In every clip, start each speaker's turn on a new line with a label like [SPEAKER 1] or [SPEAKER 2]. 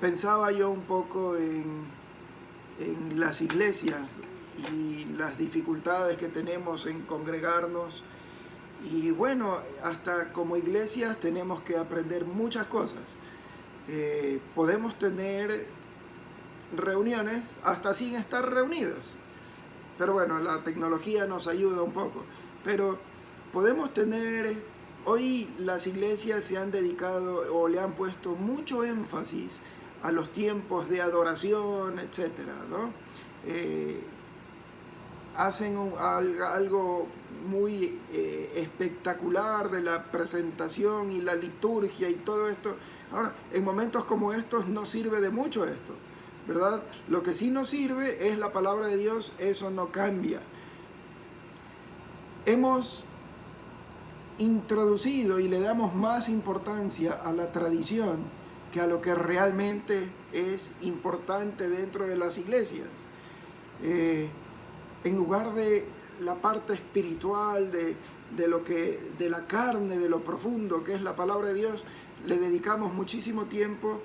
[SPEAKER 1] Pensaba yo un poco en las iglesias y las dificultades que tenemos en congregarnos. Y bueno, hasta como iglesias tenemos que aprender muchas cosas. Podemos tener reuniones hasta sin estar reunidos. Pero bueno, la tecnología nos ayuda un poco. Pero podemos tener, hoy las iglesias se han dedicado o le han puesto mucho énfasis a los tiempos de adoración, etcétera, ¿no? Hacen algo muy espectacular de la presentación y la liturgia y todo esto. Ahora, en momentos como estos no sirve de mucho esto, ¿verdad? Lo que sí nos sirve es la palabra de Dios, eso no cambia. Hemos introducido y le damos más importancia a la tradición que a lo que realmente es importante dentro de las iglesias. En lugar de la parte espiritual, de la carne, de lo profundo que es la palabra de Dios, le dedicamos muchísimo tiempo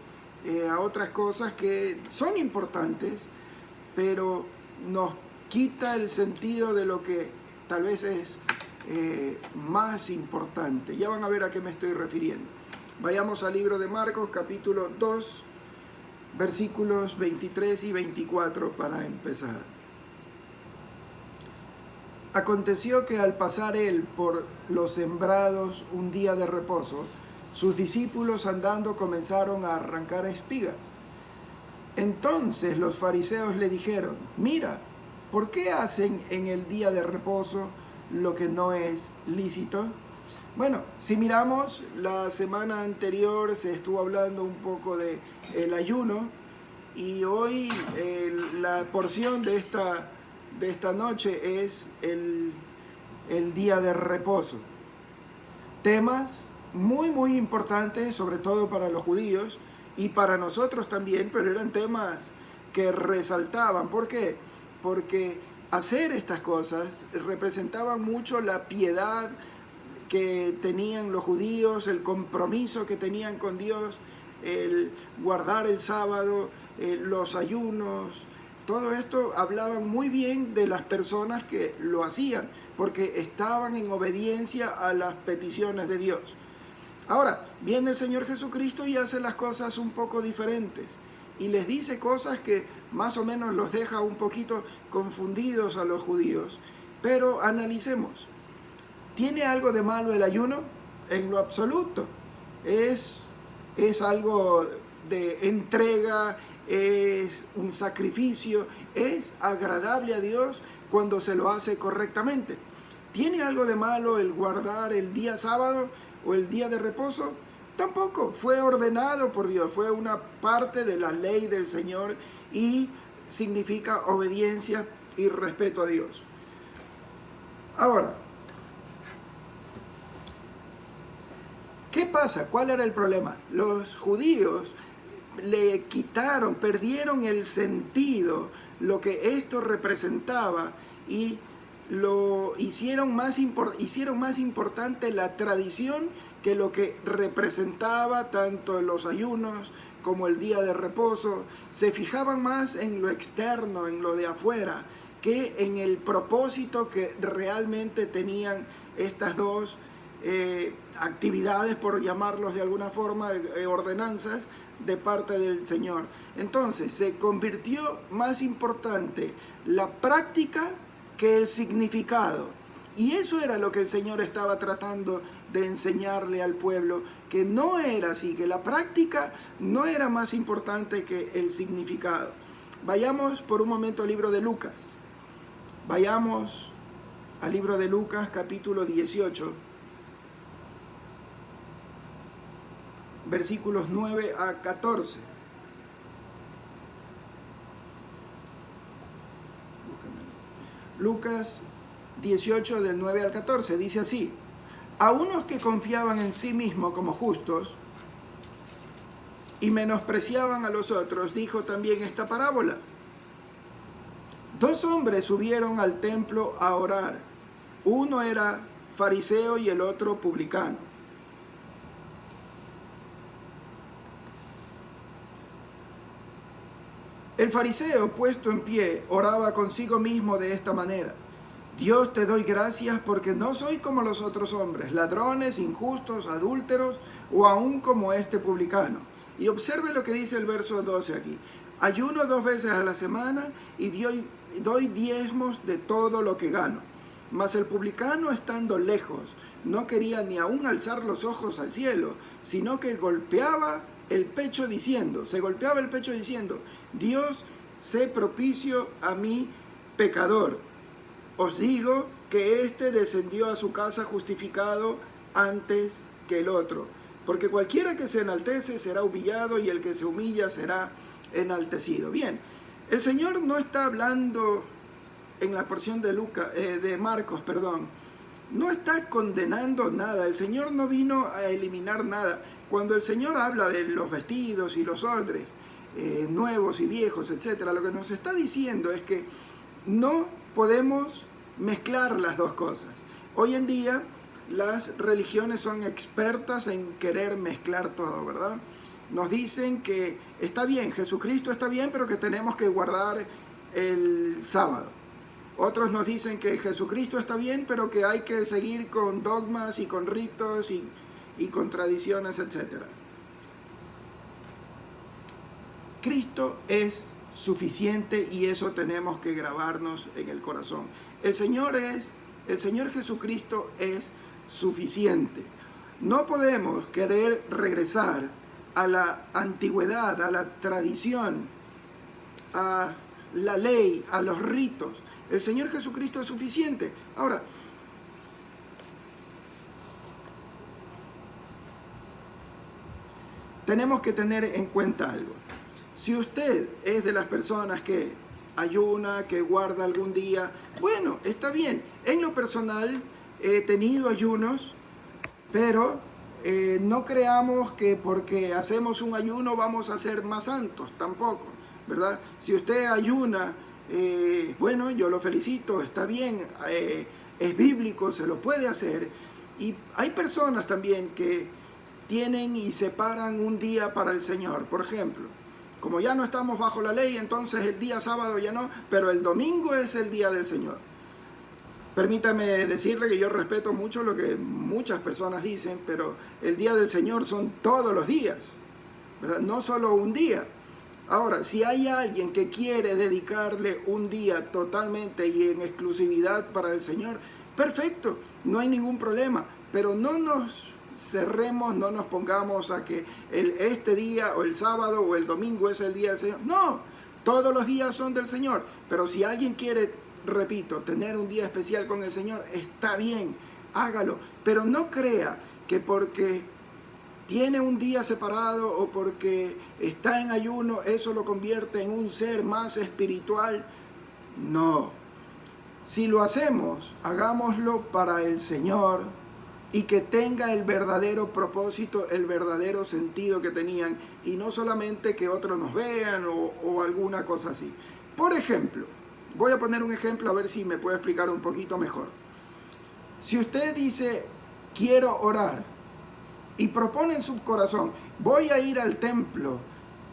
[SPEAKER 1] a otras cosas que son importantes, pero nos quita el sentido de lo que tal vez es más importante. Ya van a ver a qué me estoy refiriendo. Vayamos al libro de Marcos, capítulo 2, versículos 23 y 24 para empezar. Aconteció que al pasar él por los sembrados un día de reposo, sus discípulos andando comenzaron a arrancar espigas. Entonces los fariseos le dijeron: mira, ¿por qué hacen en el día de reposo lo que no es lícito? Bueno, si miramos, la semana anterior se estuvo hablando un poco de el ayuno y hoy la porción de esta noche es el día de reposo. Temas muy importantes, sobre todo para los judíos y para nosotros también, pero eran temas que resaltaban. ¿Por qué? Porque hacer estas cosas representaban mucho la piedad que tenían los judíos, el compromiso que tenían con Dios, el guardar el sábado, los ayunos. Todo esto hablaban muy bien de las personas que lo hacían, porque estaban en obediencia a las peticiones de Dios. Ahora, viene el Señor Jesucristo y hace las cosas un poco diferentes. Y les dice cosas que más o menos los deja un poquito confundidos a los judíos. Pero analicemos. ¿Tiene algo de malo el ayuno? En lo absoluto. Es algo de entrega, es un sacrificio, es agradable a Dios cuando se lo hace correctamente. ¿Tiene algo de malo el guardar el día sábado o el día de reposo? Tampoco, fue ordenado por Dios, fue una parte de la ley del Señor y significa obediencia y respeto a Dios. Ahora, ¿qué pasa? ¿Cuál era el problema? Los judíos le quitaron, perdieron el sentido, lo que esto representaba, y lo hicieron más importante la tradición que lo que representaba tanto los ayunos como el día de reposo. Se fijaban más en lo externo, en lo de afuera, que en el propósito que realmente tenían estas dos actividades, por llamarlos de alguna forma, ordenanzas de parte del Señor. Entonces se convirtió más importante la práctica que el significado. Y eso era lo que el Señor estaba tratando de enseñarle al pueblo, que no era así, que la práctica no era más importante que el significado. Vayamos por un momento al libro de Lucas. Vayamos al libro de Lucas, capítulo 18. Versículos 9 a 14. Lucas 18 del 9 al 14 dice así: a unos que confiaban en sí mismos como justos y menospreciaban a los otros, dijo también esta parábola. Dos hombres subieron al templo a orar. Uno era fariseo y el otro publicano. El fariseo, puesto en pie, oraba consigo mismo de esta manera: Dios, te doy gracias porque no soy como los otros hombres, ladrones, injustos, adúlteros o aún como este publicano. Y observe lo que dice el verso 12 aquí: ayuno 2 veces a la semana y doy diezmos de todo lo que gano. Mas el publicano, estando lejos, no quería ni aún alzar los ojos al cielo, sino que se golpeaba el pecho diciendo: Dios, sé propicio a mí, pecador. Os digo que éste descendió a su casa justificado antes que el otro. Porque cualquiera que se enaltece será humillado, y el que se humilla será enaltecido. Bien, el Señor no está hablando en la porción de Marcos, no está condenando nada. El Señor no vino a eliminar nada. Cuando el Señor habla de los vestidos y los odres, nuevos y viejos, etcétera, lo que nos está diciendo es que no podemos mezclar las dos cosas. Hoy en día las religiones son expertas en querer mezclar todo, ¿verdad? Nos dicen que está bien, Jesucristo está bien, pero que tenemos que guardar el sábado. Otros nos dicen que Jesucristo está bien, pero que hay que seguir con dogmas y con ritos y con tradiciones, etcétera. Cristo es suficiente, y eso tenemos que grabarnos en el corazón. El Señor Jesucristo es suficiente. No podemos querer regresar a la antigüedad, a la tradición, a la ley, a los ritos. El Señor Jesucristo es suficiente. Ahora, tenemos que tener en cuenta algo. Si usted es de las personas que ayuna, que guarda algún día, bueno, está bien. En lo personal he tenido ayunos, pero no creamos que porque hacemos un ayuno vamos a ser más santos, tampoco, ¿verdad? Si usted ayuna, bueno, yo lo felicito, está bien, es bíblico, se lo puede hacer. Y hay personas también que tienen y separan un día para el Señor. Por ejemplo, como ya no estamos bajo la ley, entonces el día sábado ya no, pero el domingo es el día del Señor. Permítame decirle que yo respeto mucho lo que muchas personas dicen, pero el día del Señor son todos los días, ¿verdad? No solo un día. Ahora, si hay alguien que quiere dedicarle un día totalmente y en exclusividad para el Señor, perfecto, no hay ningún problema, pero no nos cerremos, no nos pongamos a que este día o el sábado o el domingo es el día del Señor. No, todos los días son del Señor, pero si alguien quiere, repito, tener un día especial con el Señor, está bien, hágalo, pero no crea que porque tiene un día separado o porque está en ayuno, eso lo convierte en un ser más espiritual. No, si lo hacemos, hagámoslo para el Señor, y que tenga el verdadero propósito, el verdadero sentido que tenían, y no solamente que otros nos vean o alguna cosa así. Por ejemplo, voy a poner un ejemplo a ver si me puedo explicar un poquito mejor. Si usted dice, quiero orar, y propone en su corazón, voy a ir al templo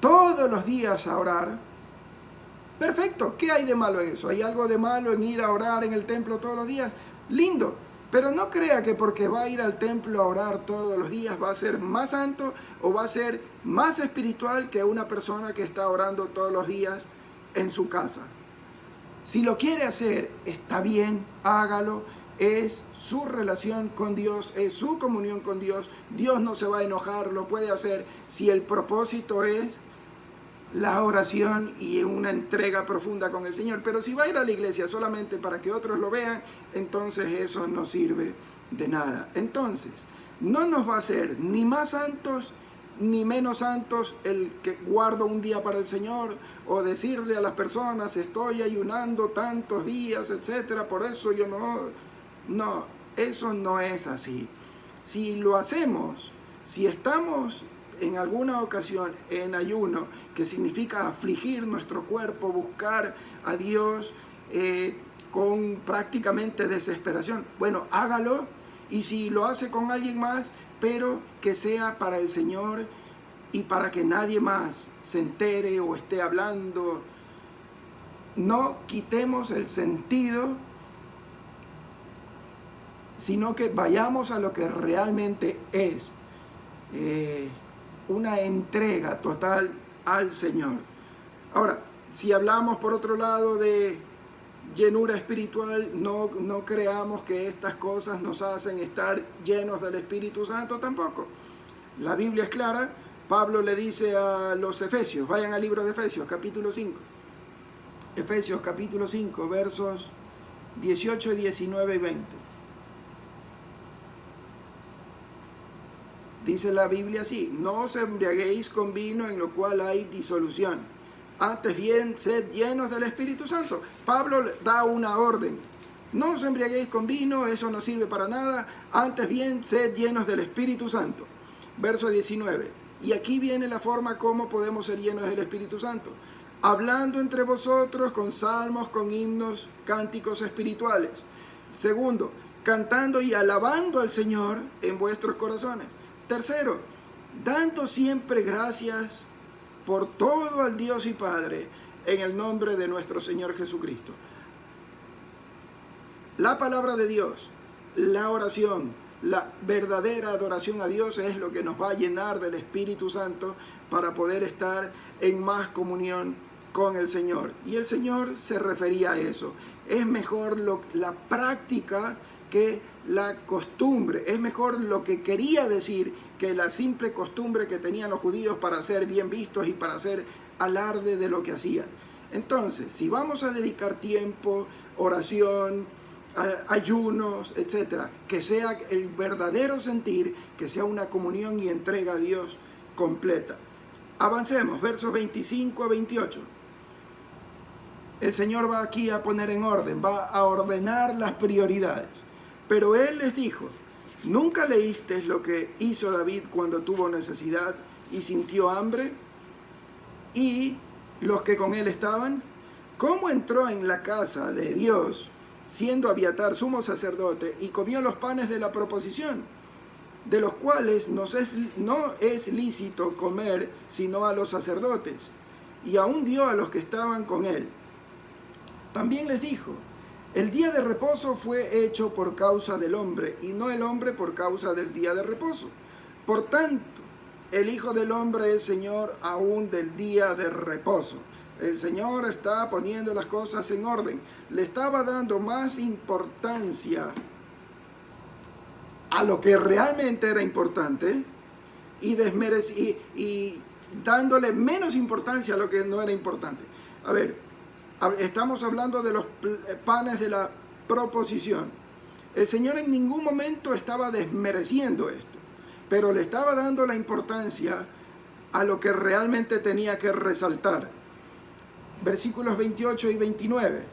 [SPEAKER 1] todos los días a orar, perfecto, ¿qué hay de malo en eso? ¿Hay algo de malo en ir a orar en el templo todos los días? Lindo. Pero no crea que porque va a ir al templo a orar todos los días va a ser más santo o va a ser más espiritual que una persona que está orando todos los días en su casa. Si lo quiere hacer, está bien, hágalo. Es su relación con Dios, es su comunión con Dios. Dios no se va a enojar, lo puede hacer si el propósito es la oración y una entrega profunda con el Señor. Pero si va a ir a la iglesia solamente para que otros lo vean, entonces eso no sirve de nada. Entonces, no nos va a hacer ni más santos ni menos santos el que guardo un día para el Señor, o decirle a las personas, estoy ayunando tantos días, etcétera, por eso yo no, eso no es así. Si lo hacemos, si estamos en alguna ocasión en ayuno, que significa afligir nuestro cuerpo, buscar a Dios con prácticamente desesperación, bueno, hágalo. Y si lo hace con alguien más, pero que sea para el Señor y para que nadie más se entere o esté hablando no quitemos el sentido, sino que vayamos a lo que realmente es una entrega total al Señor. Ahora, si hablamos por otro lado de llenura espiritual, no creamos que estas cosas nos hacen estar llenos del Espíritu Santo tampoco. La Biblia es clara. Pablo le dice a los Efesios, vayan al libro de Efesios, capítulo 5. Efesios, capítulo 5, versos 18, 19 y 20. Dice la Biblia así: no os embriaguéis con vino en lo cual hay disolución. Antes bien, sed llenos del Espíritu Santo. Pablo da una orden. No os embriaguéis con vino, eso no sirve para nada. Antes bien, sed llenos del Espíritu Santo. Verso 19. Y aquí viene la forma como podemos ser llenos del Espíritu Santo. Hablando entre vosotros con salmos, con himnos, cánticos espirituales. Segundo, cantando y alabando al Señor en vuestros corazones. Tercero, dando siempre gracias por todo al Dios y Padre en el nombre de nuestro Señor Jesucristo. La palabra de Dios, la oración, la verdadera adoración a Dios es lo que nos va a llenar del Espíritu Santo para poder estar en más comunión con el Señor. Y el Señor se refería a eso. Es mejor la práctica que la costumbre. Es mejor lo que quería decir que la simple costumbre que tenían los judíos para ser bien vistos y para hacer alarde de lo que hacían. Entonces, si vamos a dedicar tiempo, oración, ayunos, etcétera, que sea el verdadero sentir, que sea una comunión y entrega a Dios completa. Avancemos, versos 25 a 28. El Señor va aquí a poner en orden, va a ordenar las prioridades. Pero Él les dijo: ¿nunca leísteis lo que hizo David cuando tuvo necesidad y sintió hambre? Y los que con él estaban, ¿cómo entró en la casa de Dios, siendo Abiatar sumo sacerdote, y comió los panes de la proposición, de los cuales no es lícito comer sino a los sacerdotes, y aún dio a los que estaban con él? También les dijo: el día de reposo fue hecho por causa del hombre, y no el hombre por causa del día de reposo. Por tanto, el Hijo del Hombre es Señor aún del día de reposo. El Señor está poniendo las cosas en orden. Le estaba dando más importancia a lo que realmente era importante y dándole menos importancia a lo que no era importante. A ver, estamos hablando de los panes de la proposición. El Señor en ningún momento estaba desmereciendo esto, pero le estaba dando la importancia a lo que realmente tenía que resaltar. Versículos 28 y 29.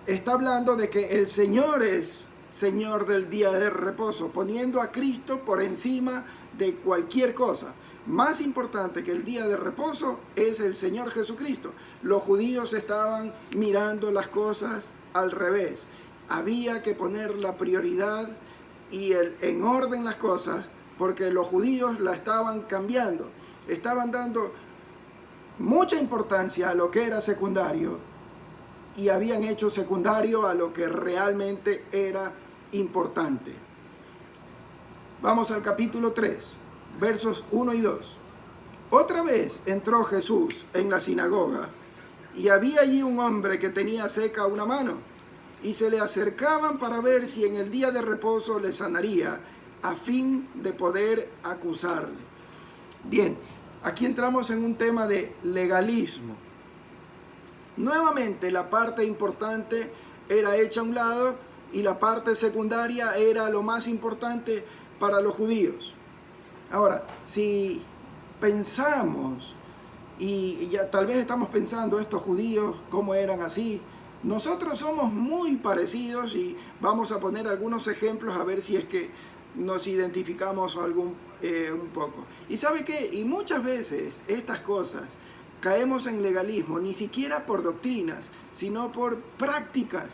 [SPEAKER 1] Está hablando de que el Señor es Señor del día de reposo, poniendo a Cristo por encima de cualquier cosa. Más importante que el día de reposo es el Señor Jesucristo. Los judíos estaban mirando las cosas al revés. Había que poner la prioridad y en orden las cosas, porque los judíos la estaban cambiando. Estaban dando mucha importancia a lo que era secundario y habían hecho secundario a lo que realmente era importante. Vamos al capítulo 3, versos 1 y 2. Otra vez entró Jesús en la sinagoga, y había allí un hombre que tenía seca una mano, y se le acercaban para ver si en el día de reposo le sanaría, a fin de poder acusarle. Bien, aquí entramos en un tema de legalismo. Nuevamente, la parte importante era hecha a un lado y la parte secundaria era lo más importante para los judíos. Ahora, si pensamos, y ya tal vez estamos pensando, estos judíos, ¿cómo eran así? Nosotros somos muy parecidos y vamos a poner algunos ejemplos a ver si es que nos identificamos un poco. ¿Y sabe qué? Y muchas veces estas cosas caemos en legalismo, ni siquiera por doctrinas, sino por prácticas.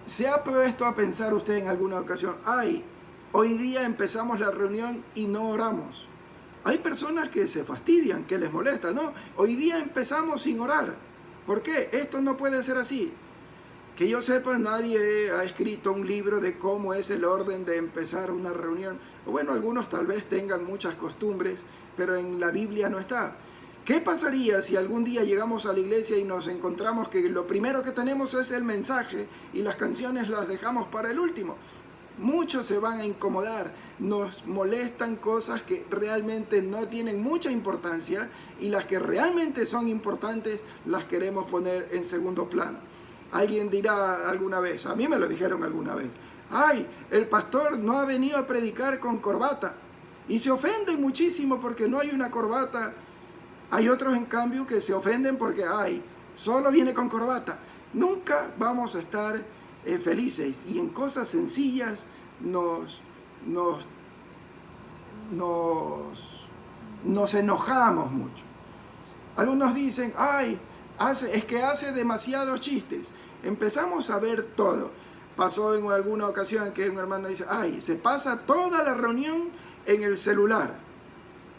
[SPEAKER 1] ¿Se ha puesto a pensar usted en alguna ocasión: ay, hoy día empezamos la reunión y no oramos? Hay personas que se fastidian, que les molesta. No, hoy día empezamos sin orar. ¿Por qué? Esto no puede ser así. Que yo sepa, nadie ha escrito un libro de cómo es el orden de empezar una reunión. O bueno, algunos tal vez tengan muchas costumbres, pero en la Biblia no está. ¿Qué pasaría si algún día llegamos a la iglesia y nos encontramos que lo primero que tenemos es el mensaje y las canciones las dejamos para el último? Muchos se van a incomodar, nos molestan cosas que realmente no tienen mucha importancia y las que realmente son importantes las queremos poner en segundo plano. Alguien dirá alguna vez, a mí me lo dijeron alguna vez, ay, el pastor no ha venido a predicar con corbata, y se ofenden muchísimo porque no hay una corbata. Hay otros en cambio que se ofenden porque, ay, solo viene con corbata. Nunca vamos a estar felices, y en cosas sencillas nos enojamos mucho. Algunos dicen, ay, es que hace demasiados chistes. Empezamos a ver todo. Pasó en alguna ocasión que un hermano dice, ay, se pasa toda la reunión en el celular.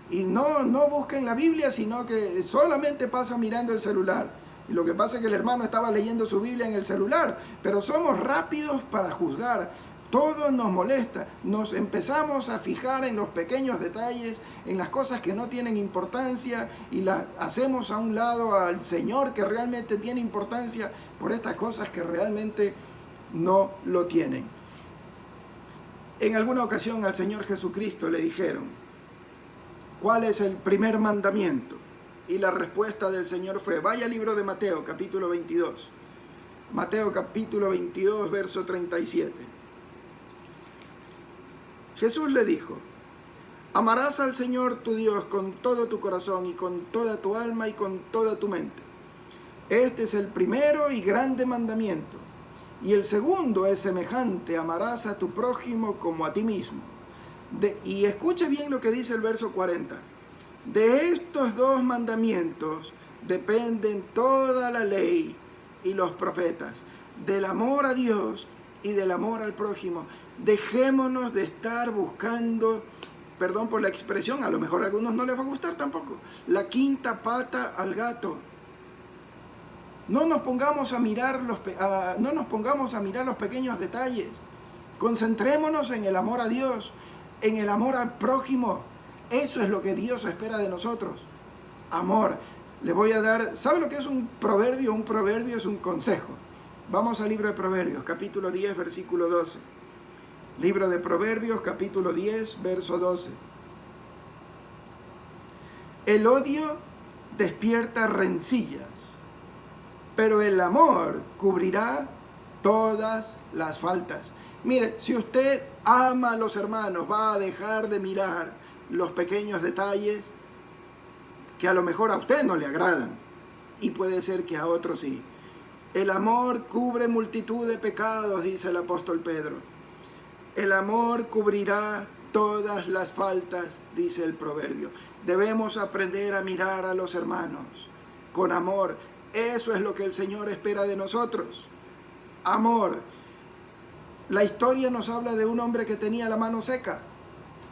[SPEAKER 1] Y no busca en la Biblia, sino que solamente pasa mirando el celular. Y lo que pasa es que el hermano estaba leyendo su Biblia en el celular. Pero somos rápidos para juzgar. Todo nos molesta. Nos empezamos a fijar en los pequeños detalles, en las cosas que no tienen importancia, y las hacemos a un lado al Señor, que realmente tiene importancia, por estas cosas que realmente no lo tienen. En alguna ocasión al Señor Jesucristo le dijeron, ¿cuál es el primer mandamiento? Y la respuesta del Señor fue, vaya al libro de Mateo, capítulo 22. Mateo, capítulo 22, verso 37. Jesús le dijo, amarás al Señor tu Dios con todo tu corazón y con toda tu alma y con toda tu mente. Este es el primero y grande mandamiento. Y el segundo es semejante, amarás a tu prójimo como a ti mismo. Y escuche bien lo que dice el verso 40. De estos dos mandamientos dependen toda la ley y los profetas, del amor a Dios y del amor al prójimo. Dejémonos de estar buscando, perdón por la expresión, a lo mejor a algunos no les va a gustar tampoco, la quinta pata al gato. No nos pongamos a mirar los pequeños detalles. Concentrémonos en el amor a Dios, en el amor al prójimo. Eso es lo que Dios espera de nosotros. Amor. Le voy a dar, ¿sabe lo que es un proverbio? Un proverbio es un consejo. Vamos al libro de Proverbios, capítulo 10, versículo 12. Libro de Proverbios, capítulo 10, verso 12. El odio despierta rencillas, pero el amor cubrirá todas las faltas. Mire, si usted ama a los hermanos, va a dejar de mirar los pequeños detalles que a lo mejor a usted no le agradan, y puede ser que a otros sí. El amor cubre multitud de pecados, dice el apóstol Pedro. El amor cubrirá todas las faltas, dice el proverbio. Debemos aprender a mirar a los hermanos con amor. Eso es lo que el Señor espera de nosotros. Amor. La historia nos habla de un hombre que tenía la mano seca.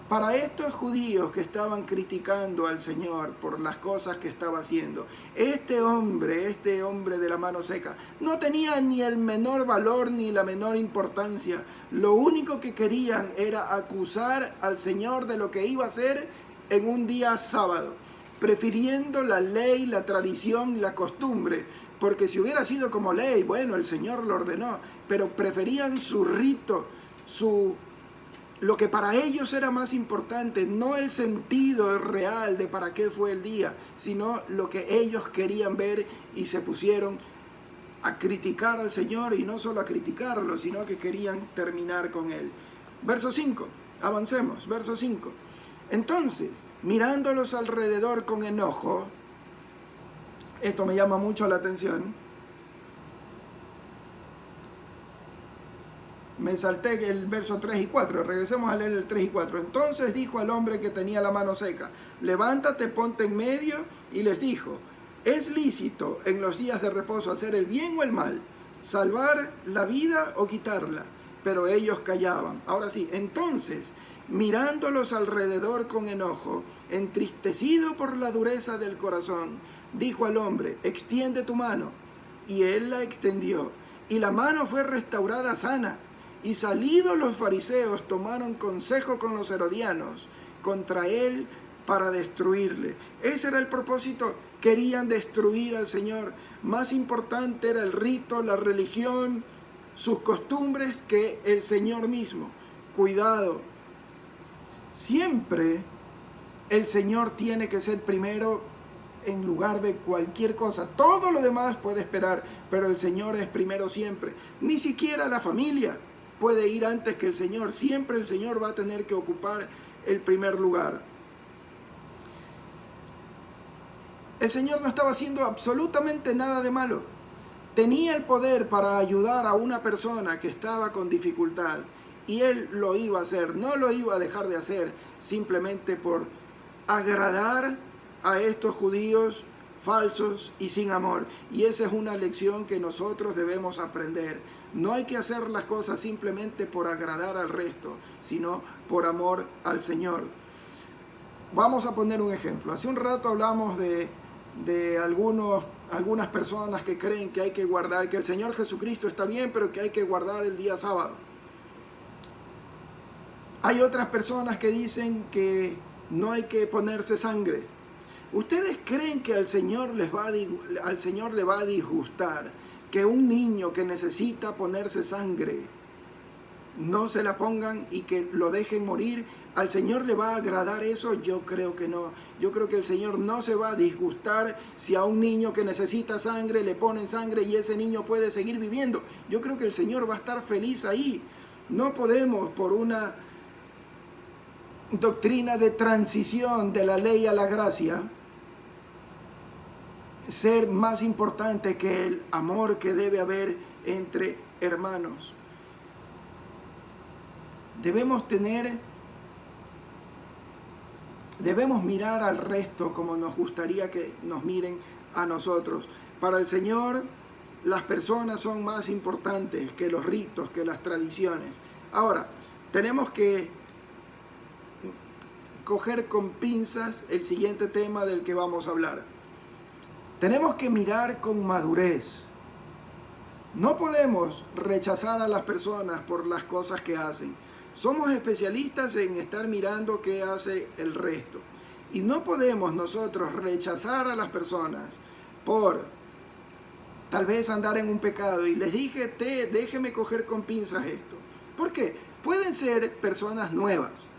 [SPEAKER 1] Para estos judíos que estaban criticando al Señor por las cosas que estaba haciendo, este hombre de la mano seca, no tenía ni el menor valor ni la menor importancia. Lo único que querían era acusar al Señor de lo que iba a hacer en un día sábado, prefiriendo la ley, la tradición, la costumbre, porque si hubiera sido como ley, bueno, el Señor lo ordenó, pero preferían su rito, lo que para ellos era más importante, no el sentido real de para qué fue el día, sino lo que ellos querían ver, y se pusieron a criticar al Señor, y no solo a criticarlo, sino que querían terminar con él. Verso 5, avancemos, verso 5. Entonces, mirándolos alrededor con enojo, esto me llama mucho la atención. Me salté el verso 3 y 4, regresemos a leer el 3 y 4. Entonces dijo al hombre que tenía la mano seca, levántate, ponte en medio, y les dijo, ¿es lícito en los días de reposo hacer el bien o el mal, salvar la vida o quitarla? pero ellos callaban. Ahora sí, entonces, mirándolos alrededor con enojo, entristecido por la dureza del corazón, dijo al hombre: extiende tu mano. Y él la extendió, y la mano fue restaurada sana. Y salidos los fariseos, tomaron consejo con los herodianos contra él para destruirle. Ese era el propósito. Querían destruir al Señor. Más importante era el rito, la religión, sus costumbres, que el Señor mismo. Cuidado. Siempre el Señor tiene que ser primero en lugar de cualquier cosa. Todo lo demás puede esperar, pero el Señor es primero siempre. Ni siquiera la familia puede ir antes que el Señor. Siempre el Señor va a tener que ocupar el primer lugar. El Señor no estaba haciendo absolutamente nada de malo. Tenía el poder para ayudar a una persona que estaba con dificultad, y Él lo iba a hacer. No lo iba a dejar de hacer simplemente por agradar a estos judíos falsos y sin amor. Y esa es una lección que nosotros debemos aprender. No hay que hacer las cosas simplemente por agradar al resto, sino por amor al Señor. Vamos a poner un ejemplo. Hace un rato hablamos de algunas personas que creen que hay que guardar, que el Señor Jesucristo está bien, pero que hay que guardar el día sábado. Hay otras personas que dicen que no hay que ponerse sangre. ¿Ustedes creen que al Señor le va a disgustar que un niño que necesita ponerse sangre no se la pongan y que lo dejen morir? ¿Al Señor le va a agradar eso? Yo creo que no. Yo creo que el Señor no se va a disgustar si a un niño que necesita sangre le ponen sangre y ese niño puede seguir viviendo. Yo creo que el Señor va a estar feliz ahí. No podemos, por una doctrina de transición de la ley a la gracia, ser más importante que el amor que debe haber entre hermanos. Debemos mirar al resto como nos gustaría que nos miren a nosotros. Para el Señor, las personas son más importantes que los ritos, que las tradiciones. Ahora, tenemos que coger con pinzas el siguiente tema del que vamos a hablar. Tenemos que mirar con madurez. No podemos rechazar a las personas por las cosas que hacen. Somos especialistas en estar mirando qué hace el resto. Y no podemos nosotros rechazar a las personas por tal vez andar en un pecado. Y les dije, déjeme coger con pinzas esto. ¿Por qué? Pueden ser personas nuevas.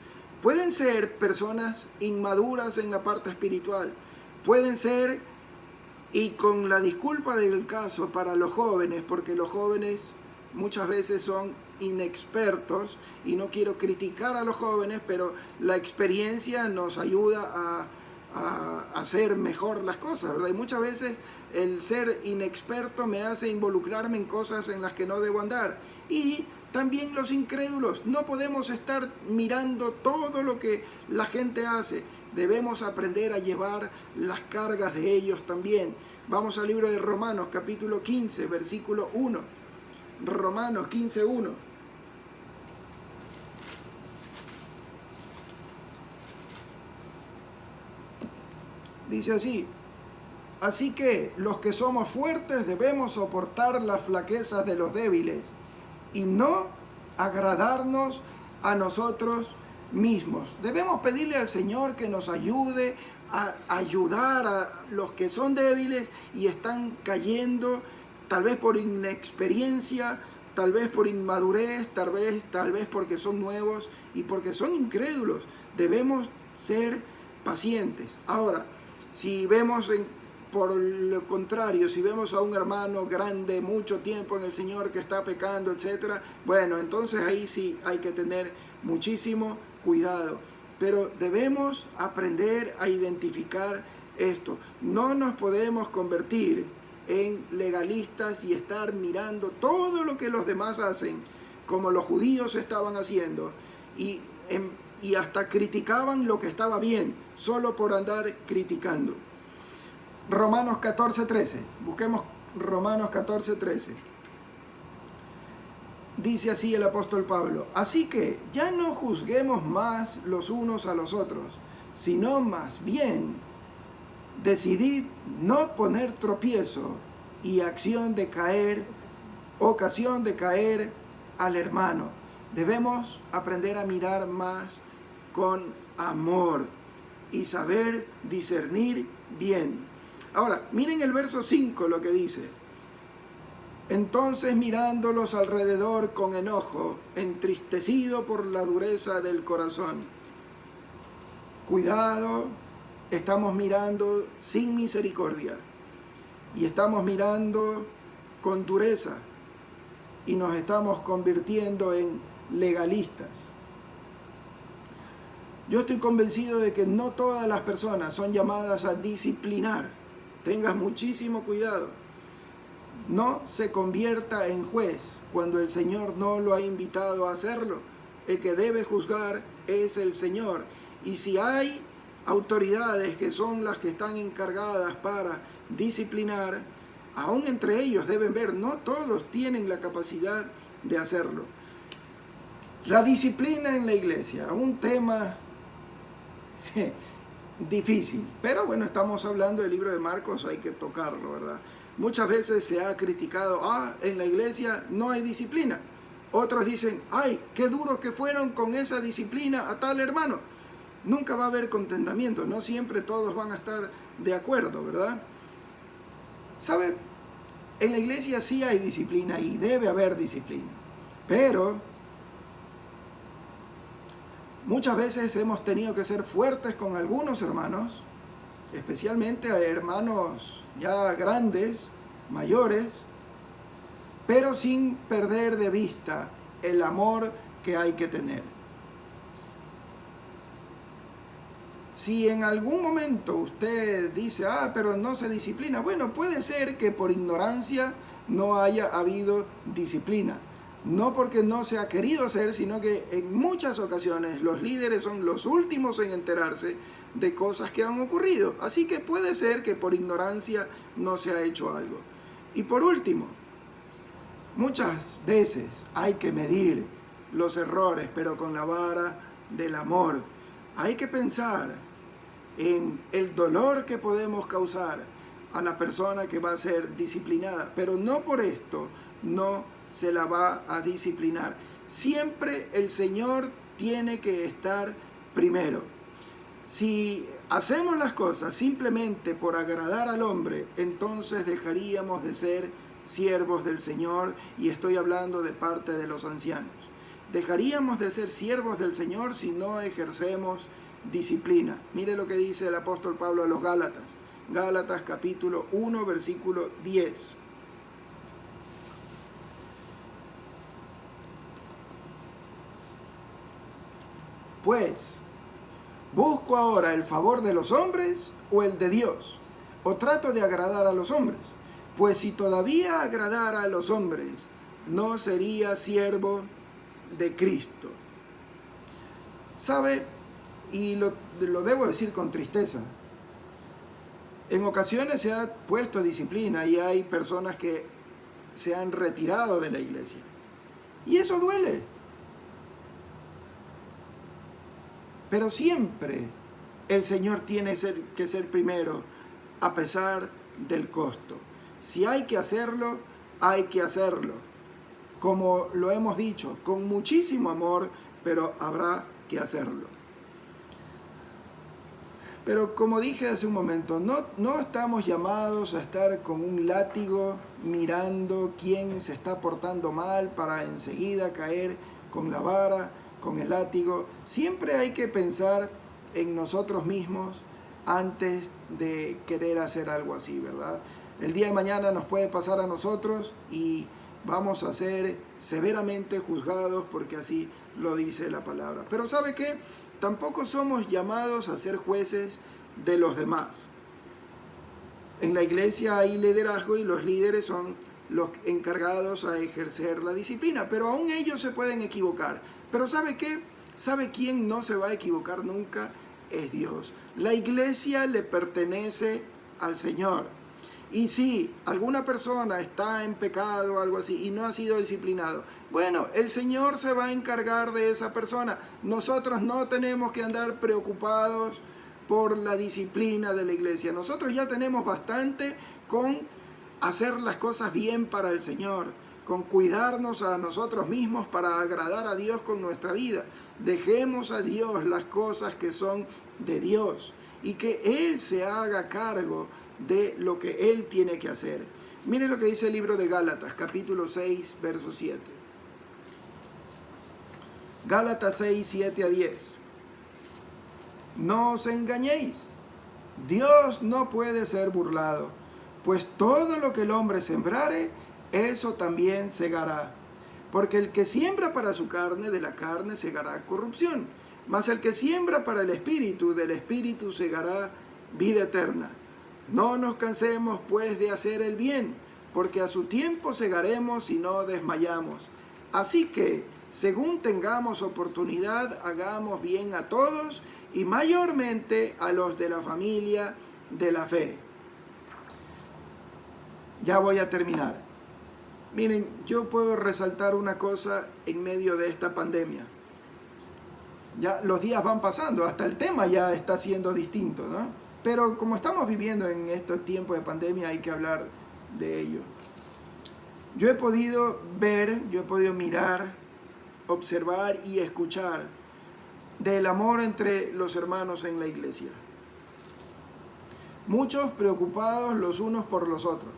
[SPEAKER 1] Pueden ser personas inmaduras en la parte espiritual. Pueden ser, y con la disculpa del caso para los jóvenes, porque los jóvenes muchas veces son inexpertos, y no quiero criticar a los jóvenes, pero la experiencia nos ayuda a hacer mejor las cosas, ¿verdad? Y muchas veces el ser inexperto me hace involucrarme en cosas en las que no debo andar. Y también los incrédulos. No podemos estar mirando todo lo que la gente hace. Debemos aprender a llevar las cargas de ellos también. Vamos al libro de Romanos, capítulo 15, versículo 1. Romanos 15, 1. Dice así: así que los que somos fuertes debemos soportar las flaquezas de los débiles y no agradarnos a nosotros mismos. Debemos pedirle al Señor que nos ayude a ayudar a los que son débiles y están cayendo, tal vez por inexperiencia, tal vez por inmadurez, tal vez porque son nuevos y porque son incrédulos. Debemos ser pacientes. Ahora, si vemos por lo contrario, si vemos a un hermano grande, mucho tiempo en el Señor, que está pecando, etc., bueno, entonces ahí sí hay que tener muchísimo cuidado. Pero debemos aprender a identificar esto. No nos podemos convertir en legalistas y estar mirando todo lo que los demás hacen, como los judíos estaban haciendo, y hasta criticaban lo que estaba bien, solo por andar criticando. Romanos 14:13. Busquemos Romanos 14:13. dice así el apóstol Pablo: así que ya no juzguemos más los unos a los otros, sino más bien decidid no poner tropiezo y ocasión de caer al hermano. Debemos aprender a mirar más con amor y saber discernir bien. Ahora, miren el verso 5 lo que dice: entonces mirándolos alrededor con enojo, entristecido por la dureza del corazón. Cuidado, estamos mirando sin misericordia y estamos mirando con dureza y nos estamos convirtiendo en legalistas. Yo estoy convencido de que no todas las personas son llamadas a disciplinar. Tengas muchísimo cuidado. No se convierta en juez cuando el Señor no lo ha invitado a hacerlo. El que debe juzgar es el Señor. Y si hay autoridades que son las que están encargadas para disciplinar, aún entre ellos deben ver, no todos tienen la capacidad de hacerlo. La disciplina en la iglesia, un tema difícil, pero bueno, estamos hablando del libro de Marcos, hay que tocarlo, ¿verdad? Muchas veces se ha criticado, en la iglesia no hay disciplina. Otros dicen, ay, qué duros que fueron con esa disciplina a tal hermano. Nunca va a haber contentamiento, no siempre todos van a estar de acuerdo, ¿verdad? ¿Sabe? En la iglesia sí hay disciplina y debe haber disciplina, pero muchas veces hemos tenido que ser fuertes con algunos hermanos, especialmente a hermanos ya grandes, mayores, pero sin perder de vista el amor que hay que tener. Si en algún momento usted dice, pero no se disciplina, bueno, puede ser que por ignorancia no haya habido disciplina. No porque no se ha querido hacer, sino que en muchas ocasiones los líderes son los últimos en enterarse de cosas que han ocurrido. Así que puede ser que por ignorancia no se ha hecho algo. Y por último, muchas veces hay que medir los errores, pero con la vara del amor. Hay que pensar en el dolor que podemos causar a la persona que va a ser disciplinada, pero no por esto no se la va a disciplinar. Siempre el Señor tiene que estar primero. Si hacemos las cosas simplemente por agradar al hombre, entonces dejaríamos de ser siervos del Señor, y estoy hablando de parte de los ancianos. Dejaríamos de ser siervos del Señor si no ejercemos disciplina. Mire lo que dice el apóstol Pablo a los Gálatas. Gálatas capítulo 1, versículo 10. Pues, ¿busco ahora el favor de los hombres o el de Dios? ¿O trato de agradar a los hombres? Pues si todavía agradara a los hombres, no sería siervo de Cristo. ¿Sabe? Y lo debo decir con tristeza. En ocasiones se ha puesto disciplina y hay personas que se han retirado de la iglesia. Y eso duele. Pero siempre el Señor tiene que ser primero, a pesar del costo. Si hay que hacerlo, hay que hacerlo. Como lo hemos dicho, con muchísimo amor, pero habrá que hacerlo. Pero como dije hace un momento, no estamos llamados a estar con un látigo mirando quién se está portando mal para enseguida caer con la vara, con el látigo. Siempre hay que pensar en nosotros mismos antes de querer hacer algo así, ¿verdad? El día de mañana nos puede pasar a nosotros y vamos a ser severamente juzgados porque así lo dice la palabra. Pero ¿sabe qué? Tampoco somos llamados a ser jueces de los demás. En la iglesia hay liderazgo y los líderes son los encargados a ejercer la disciplina, pero aún ellos se pueden equivocar. Pero ¿sabe qué? ¿Sabe quién no se va a equivocar nunca? Es Dios. La iglesia le pertenece al Señor. Y si alguna persona está en pecado o algo así y no ha sido disciplinado, Bueno, el Señor se va a encargar de esa persona. Nosotros no tenemos que andar preocupados por la disciplina de la iglesia. Nosotros ya tenemos bastante con hacer las cosas bien para el Señor, con cuidarnos a nosotros mismos para agradar a Dios con nuestra vida. Dejemos a Dios las cosas que son de Dios y que Él se haga cargo de lo que Él tiene que hacer. Miren lo que dice el libro de Gálatas, capítulo 6, verso 7. Gálatas 6, 7 a 10. No os engañéis, Dios no puede ser burlado, pues todo lo que el hombre sembrare, eso también segará. Porque el que siembra para su carne, de la carne segará corrupción, mas el que siembra para el Espíritu, del Espíritu segará vida eterna. No nos cansemos pues de hacer el bien, porque a su tiempo segaremos y no desmayamos. Así que, según tengamos oportunidad, hagamos bien a todos, y mayormente a los de la familia de la fe. Ya voy a terminar. Miren, yo puedo resaltar una cosa en medio de esta pandemia. Ya los días van pasando, hasta el tema ya está siendo distinto, ¿no? Pero como estamos viviendo en estos tiempos de pandemia, hay que hablar de ello. Yo he podido ver, yo he podido mirar, observar y escuchar del amor entre los hermanos en la iglesia. Muchos preocupados los unos por los otros,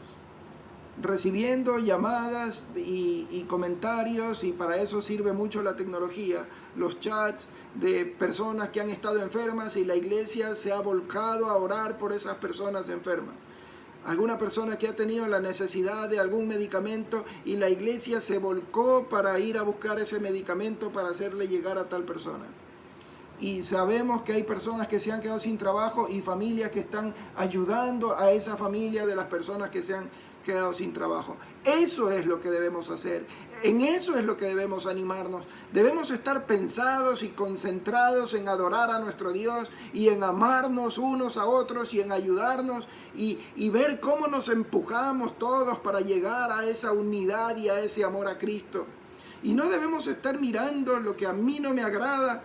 [SPEAKER 1] recibiendo llamadas y comentarios, y para eso sirve mucho la tecnología, los chats de personas que han estado enfermas, y la iglesia se ha volcado a orar por esas personas enfermas. Alguna persona que ha tenido la necesidad de algún medicamento y la iglesia se volcó para ir a buscar ese medicamento para hacerle llegar a tal persona. Y sabemos que hay personas que se han quedado sin trabajo y familias que están ayudando a esa familia de las personas que se han quedado sin trabajo. Eso es lo que debemos hacer. En eso es lo que debemos animarnos. Debemos estar pensados y concentrados en adorar a nuestro Dios y en amarnos unos a otros y en ayudarnos y ver cómo nos empujamos todos para llegar a esa unidad y a ese amor a Cristo. Y no debemos estar mirando lo que a mí no me agrada.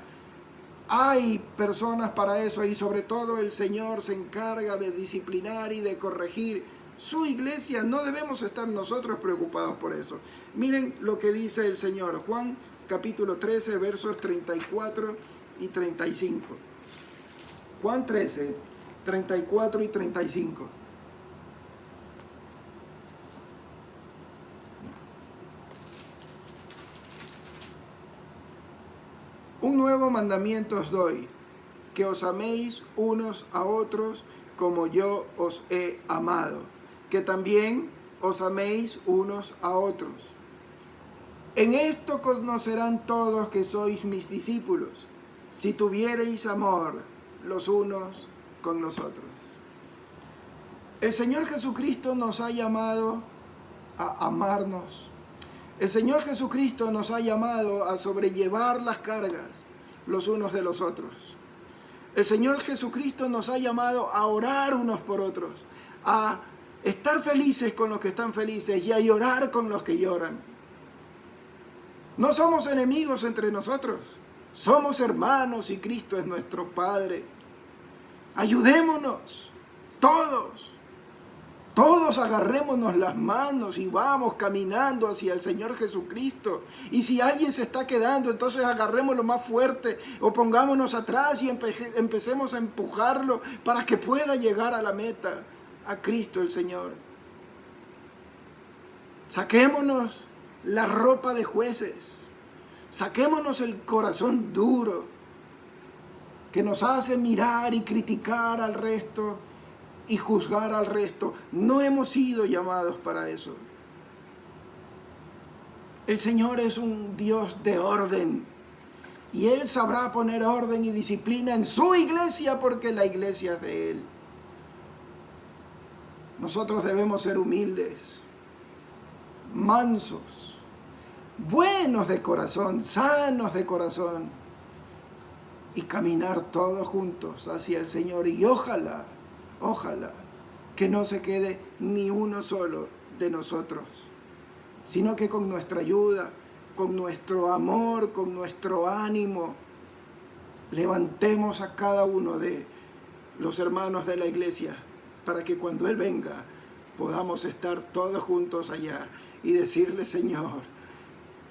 [SPEAKER 1] Hay personas para eso, y sobre todo el Señor se encarga de disciplinar y de corregir su iglesia. No debemos estar nosotros preocupados por eso. Miren lo que dice el Señor. Juan capítulo 13, versos 34 y 35. Juan 13, 34 y 35. Un nuevo mandamiento os doy, que os améis unos a otros como yo os he amado, que también os améis unos a otros. En esto conocerán todos que sois mis discípulos, si tuviereis amor los unos con los otros. El Señor Jesucristo nos ha llamado a amarnos. El Señor Jesucristo nos ha llamado a sobrellevar las cargas los unos de los otros. El Señor Jesucristo nos ha llamado a orar unos por otros, a estar felices con los que están felices y a llorar con los que lloran. No somos enemigos entre nosotros, somos hermanos y Cristo es nuestro Padre. Ayudémonos, todos agarrémonos las manos y vamos caminando hacia el Señor Jesucristo. Y si alguien se está quedando, entonces agarrémoslo más fuerte o pongámonos atrás y empecemos a empujarlo para que pueda llegar a la meta, a Cristo el Señor. Saquémonos la ropa de jueces, saquémonos el corazón duro que nos hace mirar y criticar al resto y juzgar al resto. No hemos sido llamados para eso. El Señor es un Dios de orden y Él sabrá poner orden y disciplina en su iglesia porque la iglesia es de Él. Nosotros debemos ser humildes, mansos, buenos de corazón, sanos de corazón y caminar todos juntos hacia el Señor. Y ojalá que no se quede ni uno solo de nosotros, sino que con nuestra ayuda con nuestro amor, con nuestro ánimo, levantemos a cada uno de los hermanos de la iglesia para que cuando Él venga podamos estar todos juntos allá y decirle: Señor,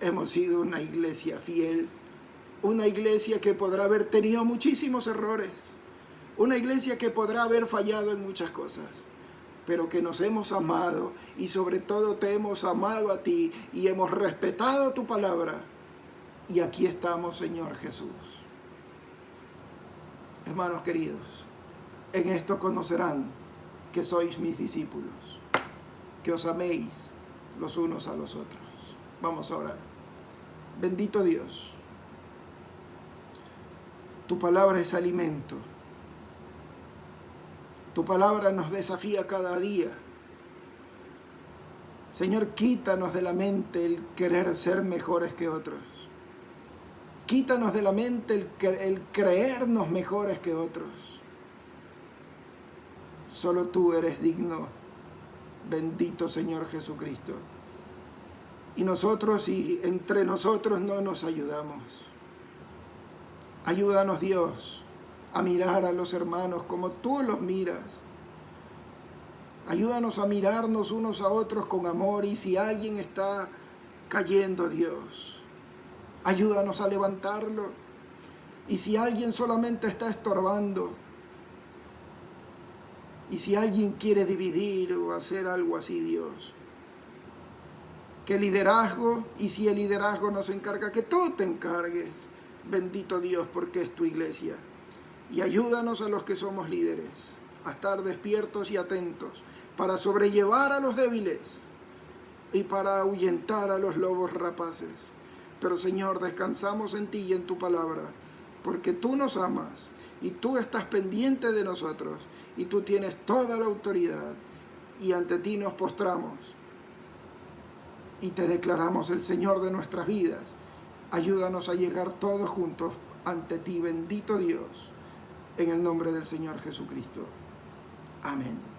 [SPEAKER 1] hemos sido una iglesia fiel, una iglesia que podrá haber tenido muchísimos errores, una iglesia que podrá haber fallado en muchas cosas, pero que nos hemos amado y sobre todo te hemos amado a ti y hemos respetado tu palabra. Y aquí estamos, Señor Jesús. Hermanos queridos, en esto conocerán que sois mis discípulos, que os améis los unos a los otros. Vamos a orar. Bendito Dios, tu palabra es alimento. Tu palabra nos desafía cada día. Señor, quítanos de la mente el querer ser mejores que otros. Quítanos de la mente el creernos mejores que otros. Solo tú eres digno, bendito Señor Jesucristo. Y nosotros, y entre nosotros no nos ayudamos. Ayúdanos, Dios, a mirar a los hermanos como tú los miras. Ayúdanos a mirarnos unos a otros con amor, y si alguien está cayendo, Dios, ayúdanos a levantarlo. Y si alguien solamente está estorbando, y si alguien quiere dividir o hacer algo así, Dios, que liderazgo, y si el liderazgo nos encarga, que tú te encargues, bendito Dios, porque es tu iglesia. Y ayúdanos a los que somos líderes a estar despiertos y atentos para sobrellevar a los débiles y para ahuyentar a los lobos rapaces. Pero Señor, descansamos en ti y en tu palabra, porque tú nos amas y tú estás pendiente de nosotros y tú tienes toda la autoridad, y ante ti nos postramos y te declaramos el Señor de nuestras vidas. Ayúdanos a llegar todos juntos ante ti, bendito Dios, en el nombre del Señor Jesucristo. Amén.